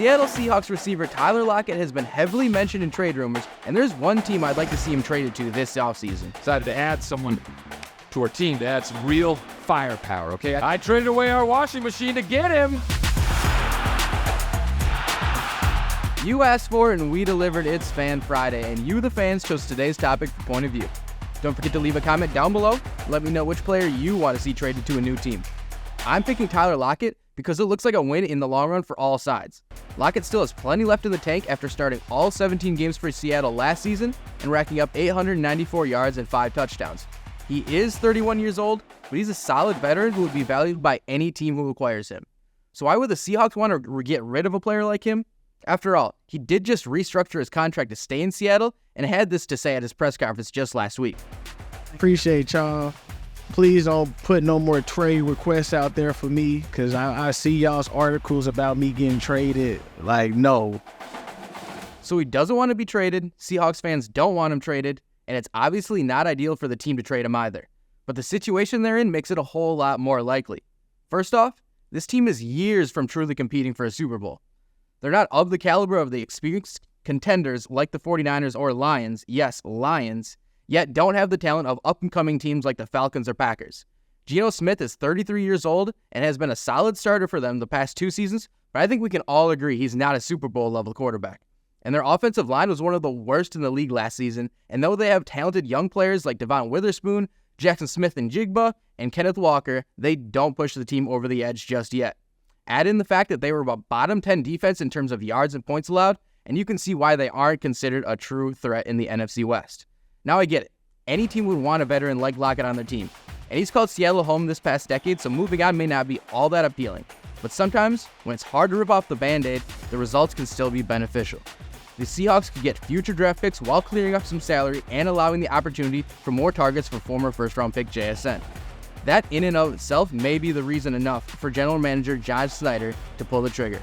Seattle Seahawks receiver Tyler Lockett has been heavily mentioned in trade rumors, and there's one team I'd like to see him traded to this offseason. Decided to add someone to our team to add some real firepower, okay? I traded away our washing machine to get him. You asked for it and we delivered. It's Fan Friday, and you, the fans, chose today's topic for Point of View. Don't forget to leave a comment down below. Let me know which player you want to see traded to a new team. I'm picking Tyler Lockett because it looks like a win in the long run for all sides. Lockett still has plenty left in the tank after starting all 17 games for Seattle last season and racking up 894 yards and 5 touchdowns. He is 31 years old, but he's a solid veteran who would be valued by any team who acquires him. So why would the Seahawks want to get rid of a player like him? After all, he did just restructure his contract to stay in Seattle and had this to say at his press conference just last week. Appreciate y'all. Please don't put no more trade requests out there for me, because I see y'all's articles about me getting traded. Like, no. So he doesn't want to be traded, Seahawks fans don't want him traded, and it's obviously not ideal for the team to trade him either. But the situation they're in makes it a whole lot more likely. First off, this team is years from truly competing for a Super Bowl. They're not of the caliber of the experienced contenders like the 49ers or Lions, yes, Lions, yet don't have the talent of up-and-coming teams like the Falcons or Packers. Geno Smith is 33 years old and has been a solid starter for them the past 2 seasons, but I think we can all agree he's not a Super Bowl-level quarterback. And their offensive line was one of the worst in the league last season, and though they have talented young players like Devon Witherspoon, Jaxon Smith-Njigba, and Kenneth Walker, they don't push the team over the edge just yet. Add in the fact that they were a bottom 10 defense in terms of yards and points allowed, and you can see why they aren't considered a true threat in the NFC West. Now I get it. Any team would want a veteran like Lockett on their team. And he's called Seattle home this past decade, so moving on may not be all that appealing. But sometimes, when it's hard to rip off the Band-Aid, the results can still be beneficial. The Seahawks could get future draft picks while clearing up some salary and allowing the opportunity for more targets for former first-round pick JSN. That in and of itself may be the reason enough for general manager John Schneider to pull the trigger.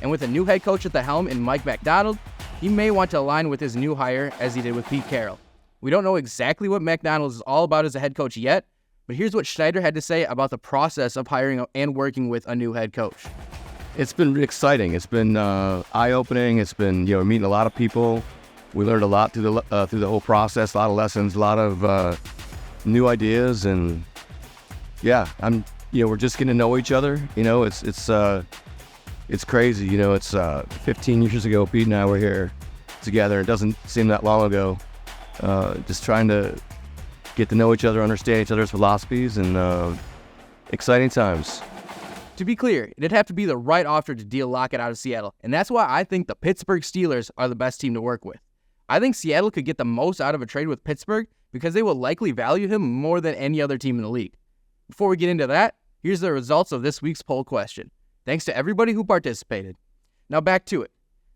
And with a new head coach at the helm in Mike McDonald, he may want to align with his new hire as he did with Pete Carroll. We don't know exactly what McDonald is all about as a head coach yet, but here's what Schneider had to say about the process of hiring and working with a new head coach. It's been exciting. It's been eye-opening. It's been, meeting a lot of people. We learned a lot through the whole process, a lot of lessons, a lot of new ideas, and yeah, we're just getting to know each other. It's crazy. It's 15 years ago, Pete and I were here together. It doesn't seem that long ago. Just trying to get to know each other, understand each other's philosophies, and exciting times. To be clear, it'd have to be the right offer to deal Lockett out of Seattle, and that's why I think the Pittsburgh Steelers are the best team to work with. I think Seattle could get the most out of a trade with Pittsburgh because they will likely value him more than any other team in the league. Before we get into that, here's the results of this week's poll question. Thanks to everybody who participated. Now back to it.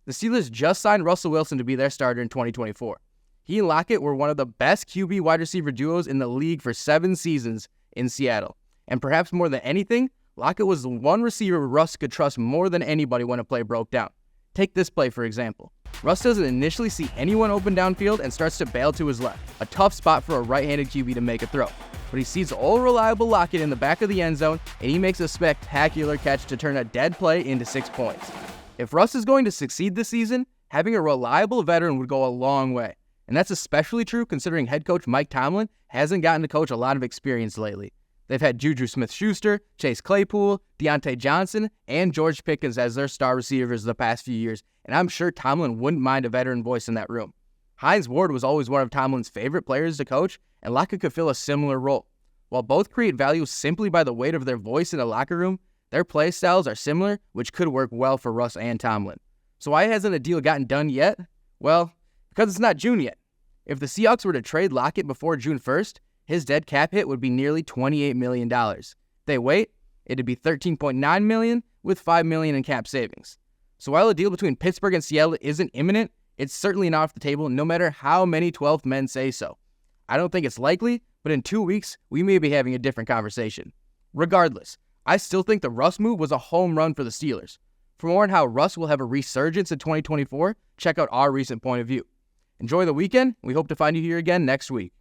The Steelers just signed Russell Wilson to be their starter in 2024. He and Lockett were one of the best QB wide receiver duos in the league for 7 seasons in Seattle. And perhaps more than anything, Lockett was the one receiver Russ could trust more than anybody when a play broke down. Take this play, for example. Russ doesn't initially see anyone open downfield and starts to bail to his left, a tough spot for a right-handed QB to make a throw. But he sees old reliable Lockett in the back of the end zone, and he makes a spectacular catch to turn a dead play into 6 points. If Russ is going to succeed this season, having a reliable veteran would go a long way. And that's especially true considering head coach Mike Tomlin hasn't gotten to coach a lot of experience lately. They've had Juju Smith-Schuster, Chase Claypool, Deontay Johnson, and George Pickens as their star receivers the past few years, and I'm sure Tomlin wouldn't mind a veteran voice in that room. Hines Ward was always one of Tomlin's favorite players to coach, and Lockett could fill a similar role. While both create value simply by the weight of their voice in a locker room, their play styles are similar, which could work well for Russ and Tomlin. So why hasn't a deal gotten done yet? Well, because it's not June yet. If the Seahawks were to trade Lockett before June 1st, his dead cap hit would be nearly $28 million. If they wait, it'd be $13.9 million with $5 million in cap savings. So while a deal between Pittsburgh and Seattle isn't imminent, it's certainly not off the table no matter how many 12th men say so. I don't think it's likely, but in 2 weeks, we may be having a different conversation. Regardless, I still think the Russ move was a home run for the Steelers. For more on how Russ will have a resurgence in 2024, check out our recent point of view. Enjoy the weekend. We hope to find you here again next week.